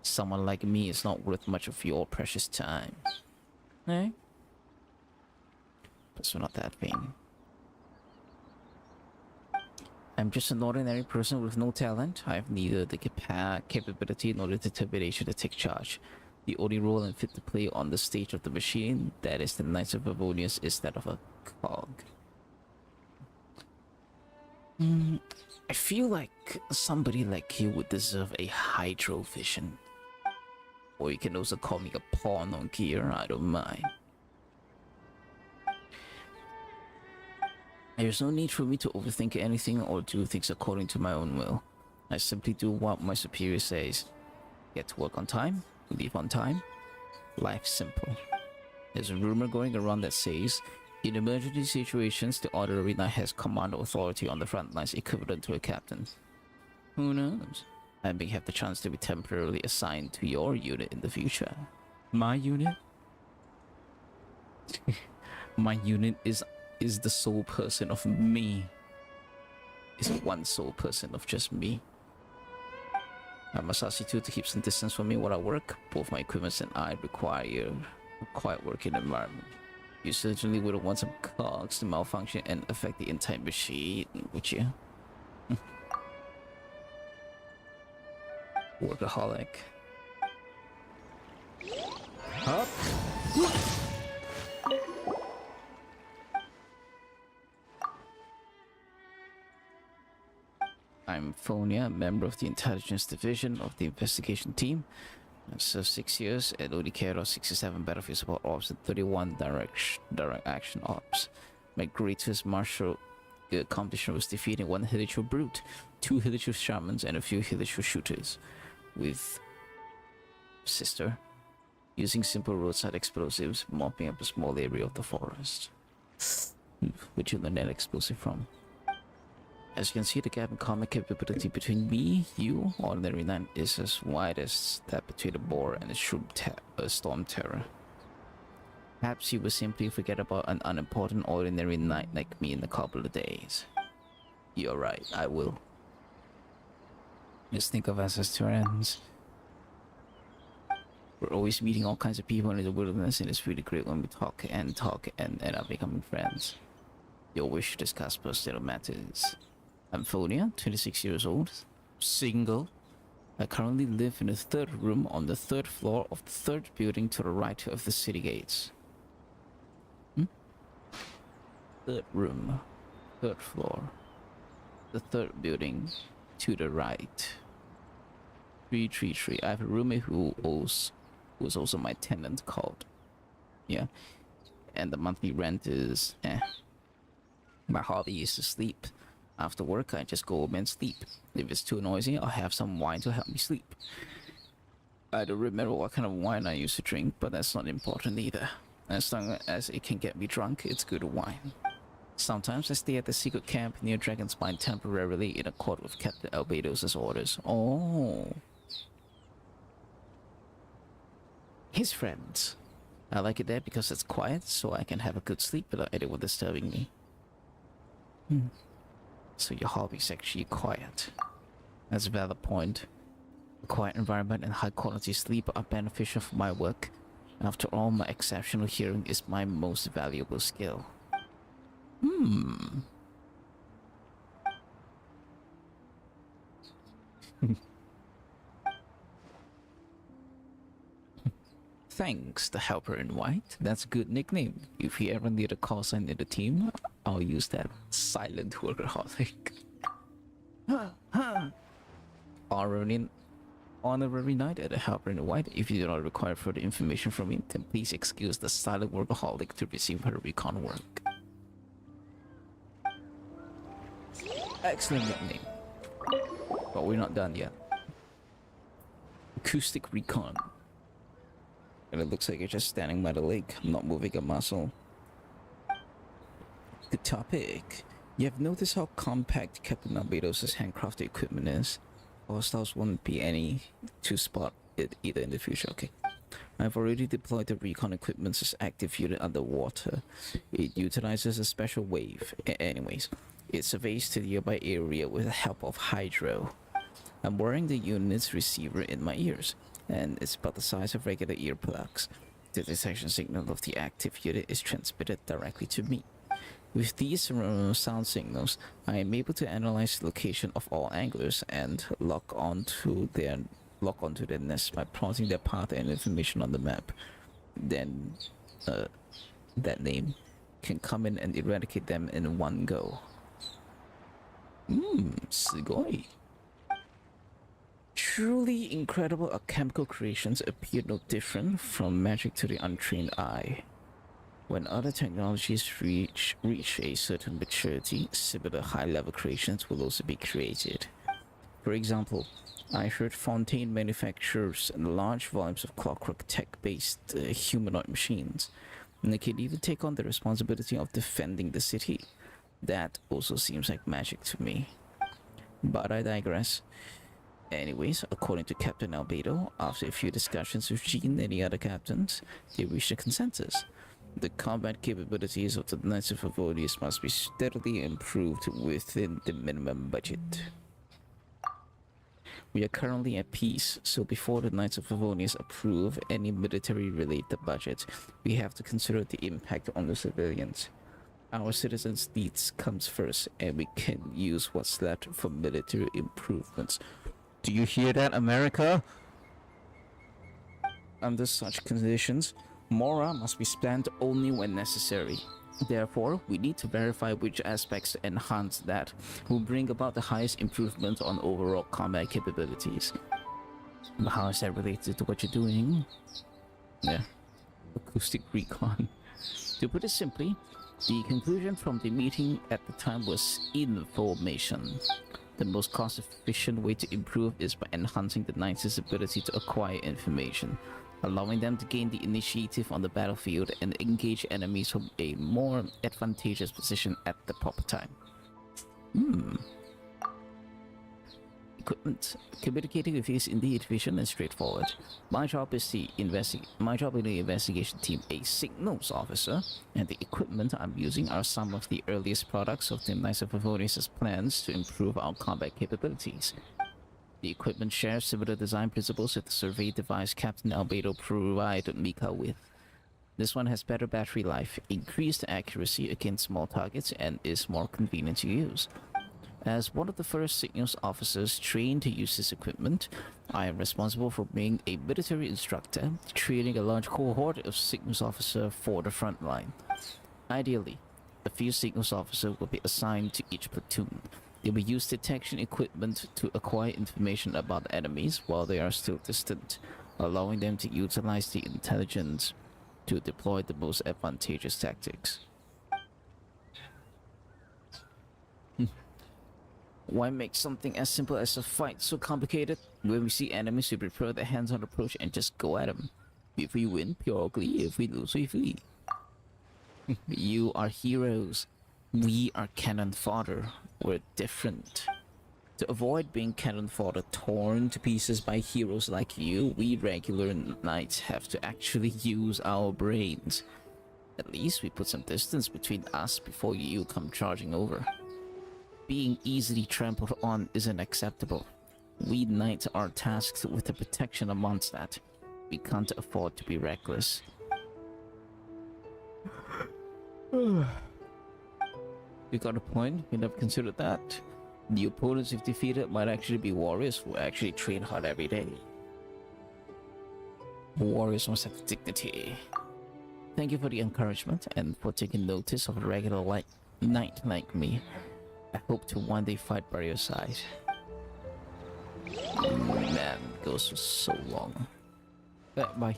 Someone like me is not worth much of your precious time. Eh? But we're not that vain. I'm just an ordinary person with no talent. I have neither the capability nor the determination to take charge. The only role I'm fit to play on the stage of the machine, that is the Knights of Favonius, is that of a cog. I feel like somebody like you would deserve a hydro vision. Or you can also call me a pawn on gear, I don't mind. There's no need for me to overthink anything or do things according to my own will. I simply do what my superior says. Get to work on time, leave on time. Life's simple. There's a rumor going around that says, in emergency situations, the ordinary knight has command authority on the front lines equivalent to a captain. Who knows? I may have the chance to be temporarily assigned to your unit in the future. My unit? My unit is the sole person of me. Is one sole person of just me. I must ask you two to keep some distance from me while I work. Both my equipment and I require a quiet working environment. You certainly wouldn't want some cogs to malfunction and affect the entire machine, would you? Workaholic. Up. I'm Phonia, a member of the intelligence division of the investigation team. I've served 6 years and only carried out 67 battlefield support ops and 31 direct action ops. My greatest martial accomplishment was defeating 1 habitual brute, 2 habitual shamans, and a few habitual shooters. With sister, using simple roadside explosives, mopping up a small area of the forest. Which you learn that explosive from? As you can see, the gap in common capability between me, you, ordinary knight, is as wide as that between the boar and the storm terror. Perhaps you will simply forget about an unimportant ordinary knight like me in a couple of days. You're right, I will. Just think of us as friends. We're always meeting all kinds of people in the wilderness, and it's really great when we talk and end up becoming friends. You always discuss personal matters. I'm Phonia, 26 years old, single. I currently live in the third room on the third floor of the third building to the right of the city gates. Third room, third floor, the third building to the right. 333. I have a roommate who's also my tenant called. Yeah. And the monthly rent is My hobby is to sleep. After work, I just go home and sleep. If it's too noisy, I'll have some wine to help me sleep. I don't remember what kind of wine I used to drink, but that's not important either. As long as it can get me drunk, it's good wine. Sometimes I stay at the secret camp near Dragon's Spine temporarily in accord with Captain Albedo's orders. Oh. His friends. I like it there because it's quiet, so I can have a good sleep without anyone disturbing me. So your hobby's actually quiet. That's a valid point. A quiet environment and high quality sleep are beneficial for my work. After all, my exceptional hearing is my most valuable skill. Thanks, the Helper in White. That's a good nickname. If you ever need a call sign in the team, I'll use that. Silent workaholic. Honorary Knight at the Helper in White. If you do not require further information from me, then please excuse the silent workaholic to receive her recon work. Excellent nickname. But we're not done yet. Acoustic recon. And it looks like you're just standing by the lake, not moving a muscle. Good topic. You have noticed how compact Captain Albedo's handcrafted equipment is? Hostiles won't be any to spot it either in the future. Okay. I've already deployed the recon equipment as active unit underwater. It utilizes a special wave. Anyways, it surveys the nearby area with the help of hydro. I'm wearing the unit's receiver in my ears, and it's about the size of regular earplugs. The detection signal of the active unit is transmitted directly to me. With these sound signals, I am able to analyze the location of all anglers and lock onto their nest by plotting their path and information on the map. Then, that name can come in and eradicate them in one go. Sugoi. Truly incredible alchemical creations appear no different from magic to the untrained eye. When other technologies reach a certain maturity, similar high-level creations will also be created. For example, I heard Fontaine manufactures large volumes of clockwork tech-based humanoid machines, and they can even take on the responsibility of defending the city. That also seems like magic to me. But I digress. Anyways, according to Captain Albedo, after a few discussions with Jean and the other captains, they reached a consensus. The combat capabilities of the Knights of Favonius must be steadily improved within the minimum budget. We are currently at peace, so before the Knights of Favonius approve any military-related budget, we have to consider the impact on the civilians. Our citizens' needs comes first, and we can use what's left for military improvements. Do you hear that, America? Under such conditions, Mora must be spent only when necessary. Therefore, we need to verify which aspects to enhance that will bring about the highest improvement on overall combat capabilities. But how is that related to what you're doing? Yeah, acoustic recon. To put it simply, the conclusion from the meeting at the time was information. The most cost-efficient way to improve is by enhancing the Knights' ability to acquire information, allowing them to gain the initiative on the battlefield and engage enemies from a more advantageous position at the proper time. Equipment. Communicating with you is indeed efficient and straightforward. My job in the investigation team, a signals officer, and the equipment I'm using are some of the earliest products of the Knights of Favonius' plans to improve our combat capabilities. The equipment shares similar design principles with the survey device Captain Albedo provided Mika with. This one has better battery life, increased accuracy against small targets, and is more convenient to use. As one of the first signals officers trained to use this equipment, I am responsible for being a military instructor, training a large cohort of signals officers for the front line. Ideally, a few signals officers will be assigned to each platoon. They will use detection equipment to acquire information about enemies while they are still distant, allowing them to utilize the intelligence to deploy the most advantageous tactics. Why make something as simple as a fight so complicated? When we see enemies, we prefer the hands-on approach and just go at them. If we win, pure glee. If we lose, we flee. You are heroes. We are cannon fodder. We're different. To avoid being cannon fodder torn to pieces by heroes like you, we regular knights have to actually use our brains. At least we put some distance between us before you come charging over. Being easily trampled on isn't acceptable. We knights are tasked with the protection of Mondstadt. We can't afford to be reckless. You got a point? We never considered that. The opponents we've defeated might actually be warriors who actually train hard every day. Warriors must have dignity. Thank you for the encouragement and for taking notice of a regular knight like me. I hope to one day fight by your side. Man, it goes for so long. Bye.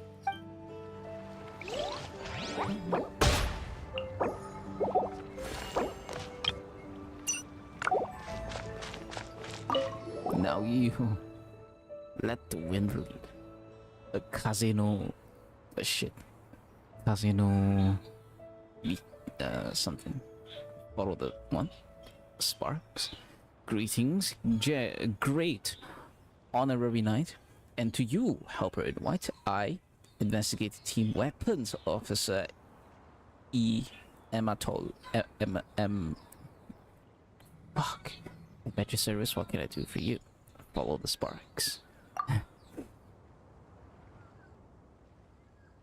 Now you let the wind lead. A casino, shit. Casino, something. Follow the one. Sparks. Greetings, great honorary knight, and to you, helper in white, I, investigative team weapons officer Ematol. Fuck. At your service, what can I do for you? Follow the sparks.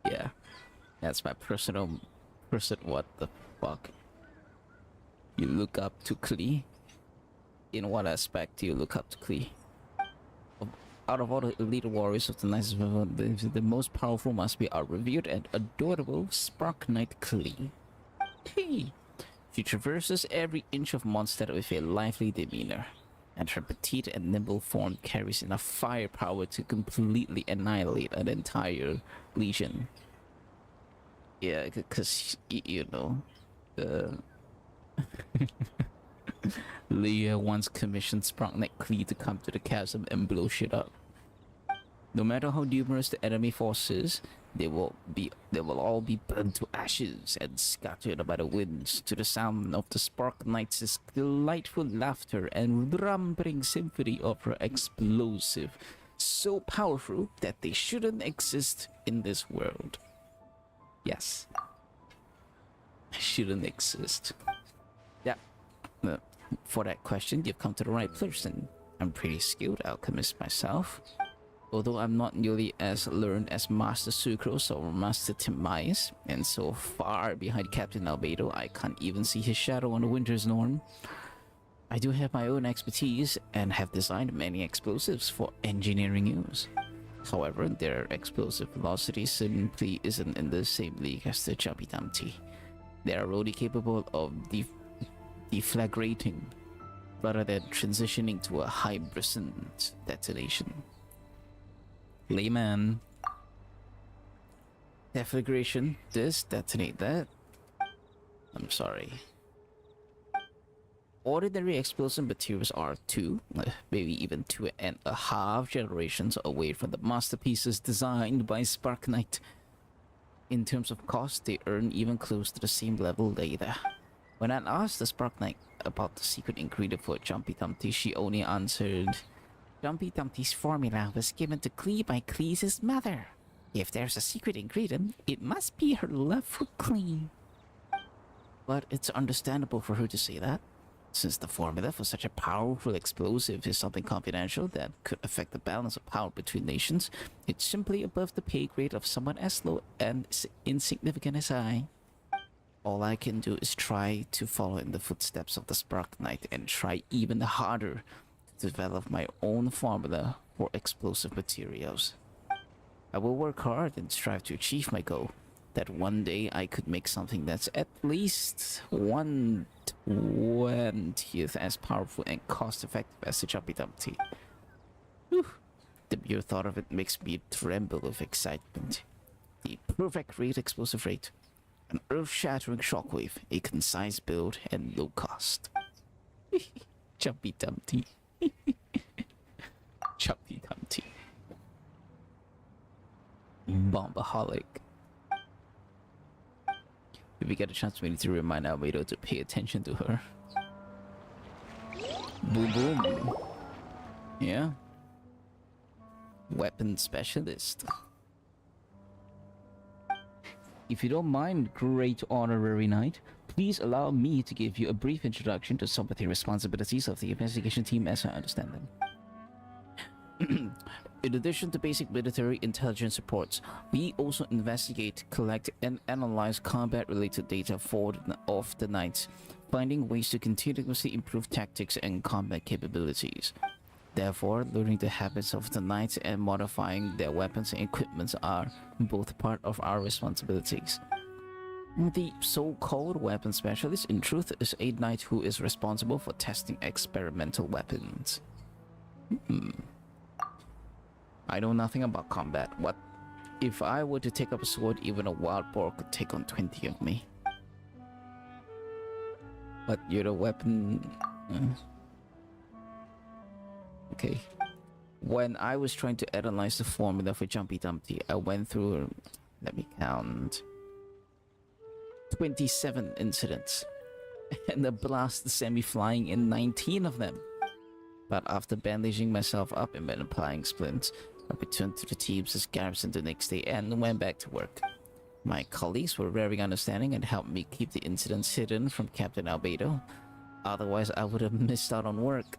Yeah, that's my personal person. What the fuck? You look up to Klee? In what aspect do you look up to Klee? Out of all the elite warriors of the nicest level, the most powerful must be our revered and adorable Spark Knight Klee. Hey! She traverses every inch of Mondstadt with a lively demeanor, and her petite and nimble form carries enough firepower to completely annihilate an entire legion. Yeah, because, you know, Leah once commissioned Sprockneck Klee to come to the chasm and blow shit up. No matter how numerous the enemy forces, they will all be burned to ashes and scattered by the winds to the sound of the Spark Knight's delightful laughter and rumbling symphony of her explosive, so powerful that they shouldn't exist in this world. Yes. Shouldn't exist. Yeah. For that question, you've come to the right person. I'm pretty skilled alchemist myself. Although I'm not nearly as learned as Master Sucrose or Master Timaeus, and so far behind Captain Albedo, I can't even see his shadow on the Winter's Norm. I do have my own expertise and have designed many explosives for engineering use. However, their explosive velocity simply isn't in the same league as the Jumpy Dumpty. They are only capable of deflagrating rather than transitioning to a high brisant detonation. Layman. Deflagration, this, detonate that. I'm sorry. Ordinary explosive materials are 2, maybe even 2.5 generations away from the masterpieces designed by Spark Knight. In terms of cost, they earn even close to the same level later. When I asked the Spark Knight about the secret ingredient for Jumpy Dumpty, she only answered, Jumpy Dumpty's formula was given to Klee by Klee's mother. If there's a secret ingredient, it must be her love for Klee. But it's understandable for her to say that, since the formula for such a powerful explosive is something confidential that could affect the balance of power between nations. It's simply above the pay grade of someone as low and insignificant as I. all I can do is try to follow in the footsteps of the Spark Knight and try even harder to develop my own formula for explosive materials. I will work hard and strive to achieve my goal, that one day I could make something that's at least 1/20th as powerful and cost-effective as the Jumpy Dumpty. Whew. The mere thought of it makes me tremble with excitement. The perfect rate explosive rate, an earth-shattering shockwave, a concise build, and low cost. Jumpy Dumpty. Jumpy Dumpty. Bombaholic. If we get a chance, we need to remind Albedo to pay attention to her. Boom boom. Yeah. Weapon specialist. If you don't mind, great honorary knight, please allow me to give you a brief introduction to some of the responsibilities of the investigation team as I understand them. In addition to basic military intelligence reports, we also investigate, collect, and analyze combat-related data of the knights, finding ways to continuously improve tactics and combat capabilities. Therefore, learning the habits of the knights and modifying their weapons and equipment are both part of our responsibilities. The so-called weapon specialist, in truth, is a knight who is responsible for testing experimental weapons. I know nothing about combat. What if I were to take up a sword? Even a wild boar could take on 20 of me. But you're the weapon... Okay. When I was trying to analyze the formula for Jumpy Dumpty, I went through, let me count, 27 incidents. And the blast sent me flying in 19 of them. But after bandaging myself up and then applying splints, I returned to the team's garrison the next day and went back to work. My colleagues were very understanding and helped me keep the incidents hidden from Captain Albedo. Otherwise, I would have missed out on work.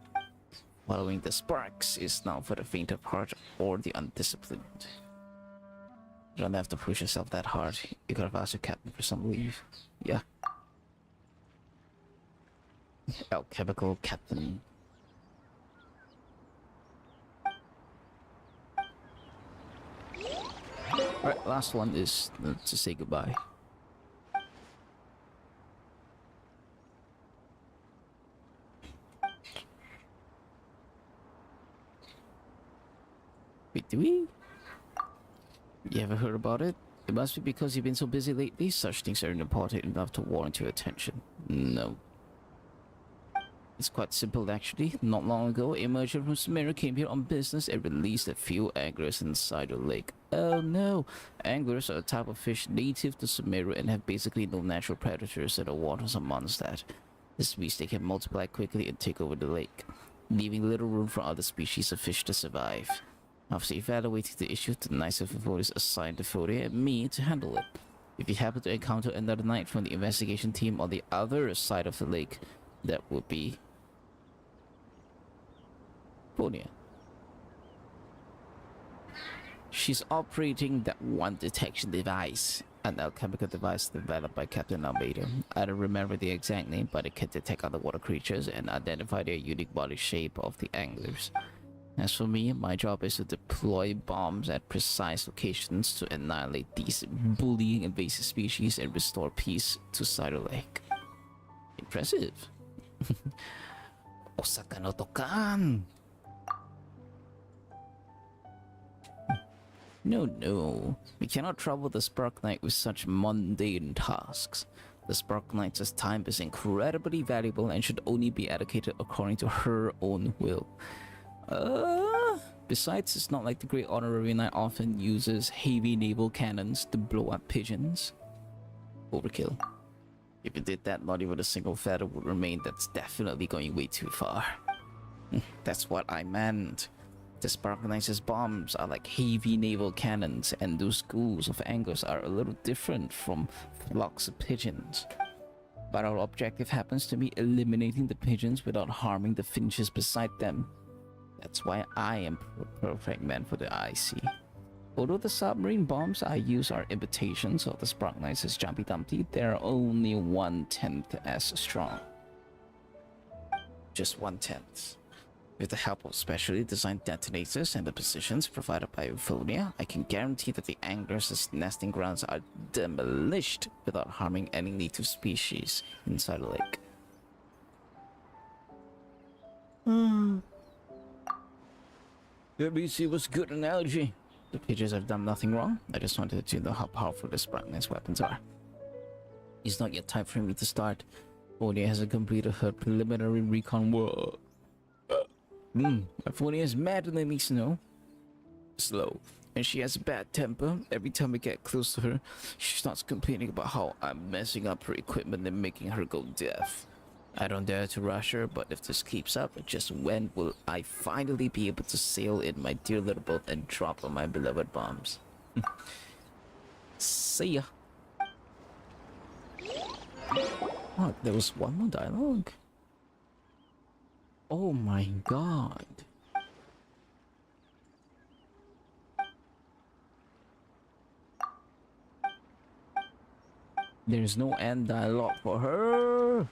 Following the sparks is not for the faint of heart or the undisciplined. You don't have to push yourself that hard. You could have asked your captain for some leave. Yeah. Alchemical captain. Alright, last one is to say goodbye. Wait, do we? You ever heard about it? It must be because you've been so busy lately. Such things aren't important enough to warrant your attention. No. It's quite simple actually. Not long ago, a merchant from Sumeru came here on business and released a few anglers inside the lake. Oh no! Anglers are a type of fish native to Sumeru and have basically no natural predators in the waters of Mondstadt. This means they can multiply quickly and take over the lake, leaving little room for other species of fish to survive. After evaluating the issue, the Knights of Evolis assigned the Fode and me to handle it. If you happen to encounter another knight from the investigation team on the other side of the lake, that would be Ponia. She's operating that one detection device, an alchemical device developed by Captain Albedo. I don't remember the exact name, but it can detect underwater creatures and identify their unique body shape of the anglers. As for me, my job is to deploy bombs at precise locations to annihilate these bullying invasive species and restore peace to Cider Lake. Impressive. Osaka no Tokan. No. We cannot trouble the Spark Knight with such mundane tasks. The Spark Knight's time is incredibly valuable and should only be allocated according to her own will. Besides, it's not like the Great Honorary Knight often uses heavy naval cannons to blow up pigeons. Overkill. If you did that, not even a single feather would remain. That's definitely going way too far. That's what I meant. The Spark Knight's bombs are like heavy naval cannons, and those schools of anglers are a little different from flocks of pigeons. But our objective happens to be eliminating the pigeons without harming the finches beside them. That's why I am the perfect man for the IC. Although the submarine bombs I use are imitations of the Spark Knight's Jumpy Dumpty, they're only 1/10 as strong. Just 1/10. With the help of specially designed detonators and the positions provided by Euphonia, I can guarantee that the anglers' nesting grounds are demolished without harming any native species inside the lake. That means it was good analogy. The pitchers have done nothing wrong. I just wanted to know how powerful the Spark Knight's weapons are. It's not yet time for me to start. Euphonia hasn't completed her preliminary recon work. Euphonia is mad and I need to know. Slow. And she has a bad temper. Every time I get close to her, she starts complaining about how I'm messing up her equipment and making her go deaf. I don't dare to rush her, but if this keeps up, just when will I finally be able to sail in my dear little boat and drop on my beloved bombs? See ya. Oh, there was one more dialogue. Oh my god. There's no end dialogue for her.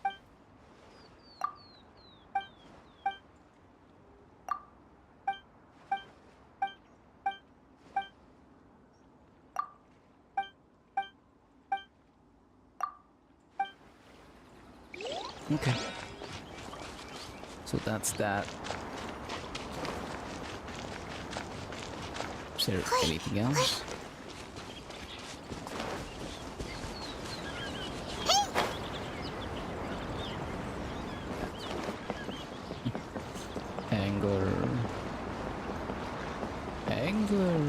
Okay. So that's that. Is there anything else? Anger. Anger.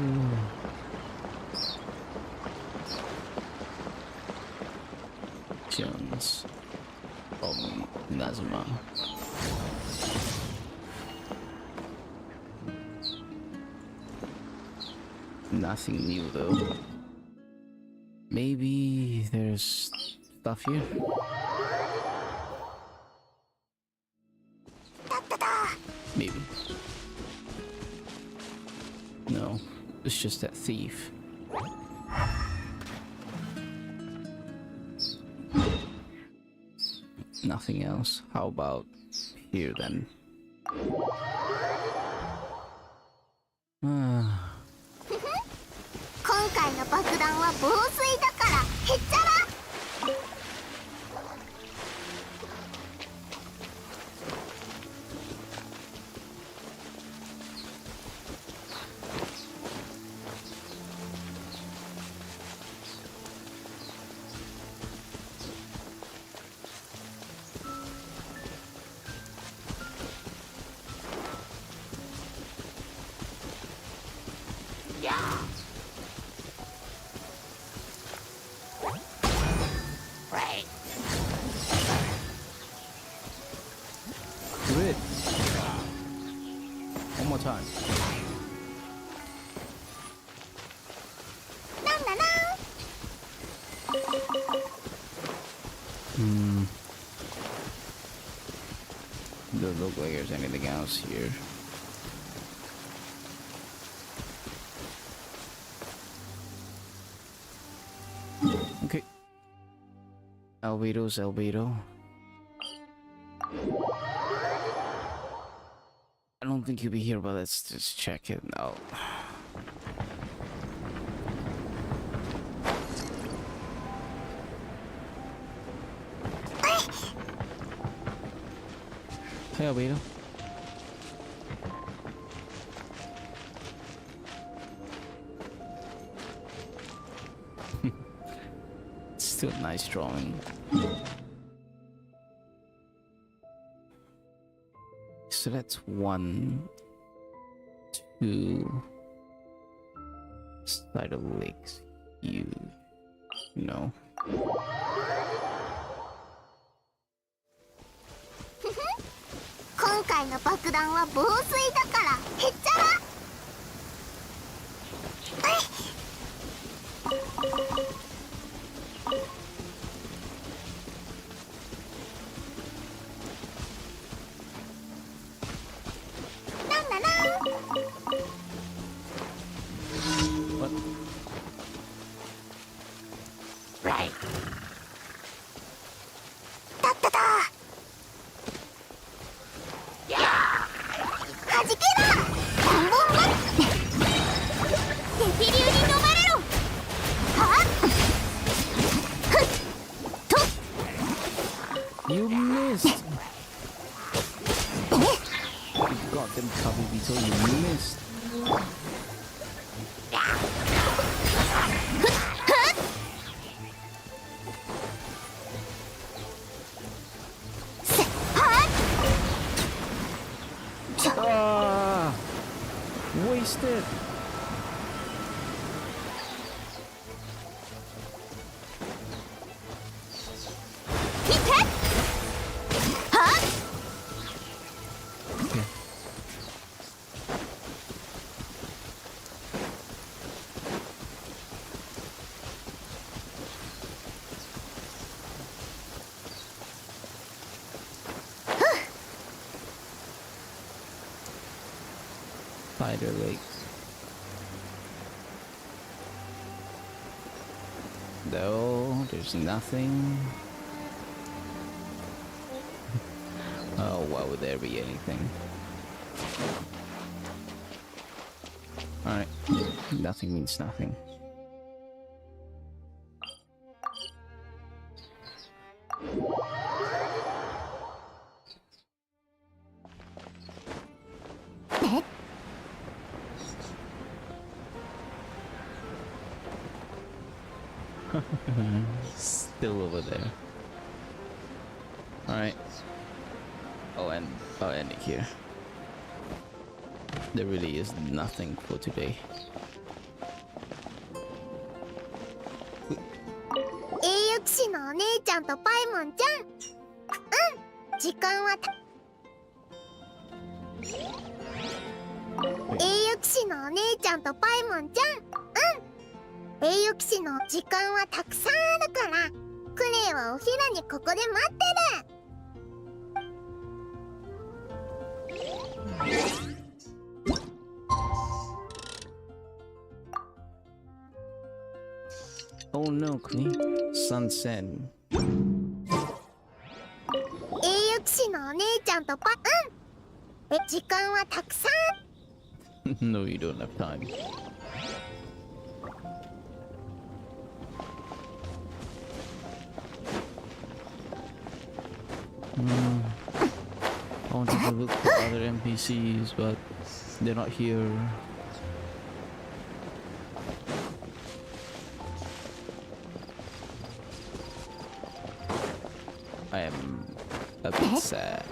Jones. Nazma. Nothing new though. Maybe there's stuff here. Maybe. No, it's just that thief. Nothing else. How about here then? 今回の爆弾は防水だからへっちゃら。Good. One more time. なんだな。Doesn't look like there's anything else here. Okay. Albedo's albedo. I don't think you'll be here, but let's just check it out. Hey, Albedo. It's still a nice drawing. So that's 1, 2 side of the lakes. You know. 今回の爆弾は防水だからへっちゃら。なんだな。What? 激流に飲まれろ。はっふっと You missed! Goddamn Kabibito, you missed! せはっ Ah! Wasted! 見てはっ Okay. Spider legs. No, there's nothing. Oh, why would there be anything? Alright, nothing means nothing. Still over there. Alright. I'll end it here. There really is nothing for today. 栄誉騎士のお姉ちゃんとパイモンちゃん。時間は栄誉騎士のお姉ちゃんとパイモンちゃん。栄誉騎士の時間はたくさんあるからクレイはお昼にここで待ってる。 Oh no, Klee. Sunset. 栄誉騎士のお姉ちゃんと時間はたくさん No, you don't have time. I wanted to look for other NPCs, but they're not here. I am a bit sad.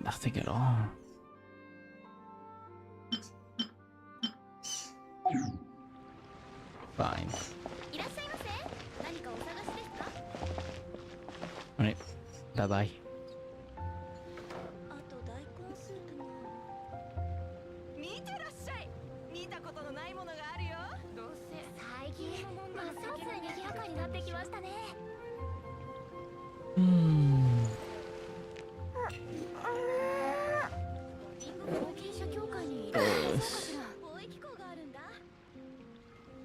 Nothing at all. Fine. Alright, bye bye.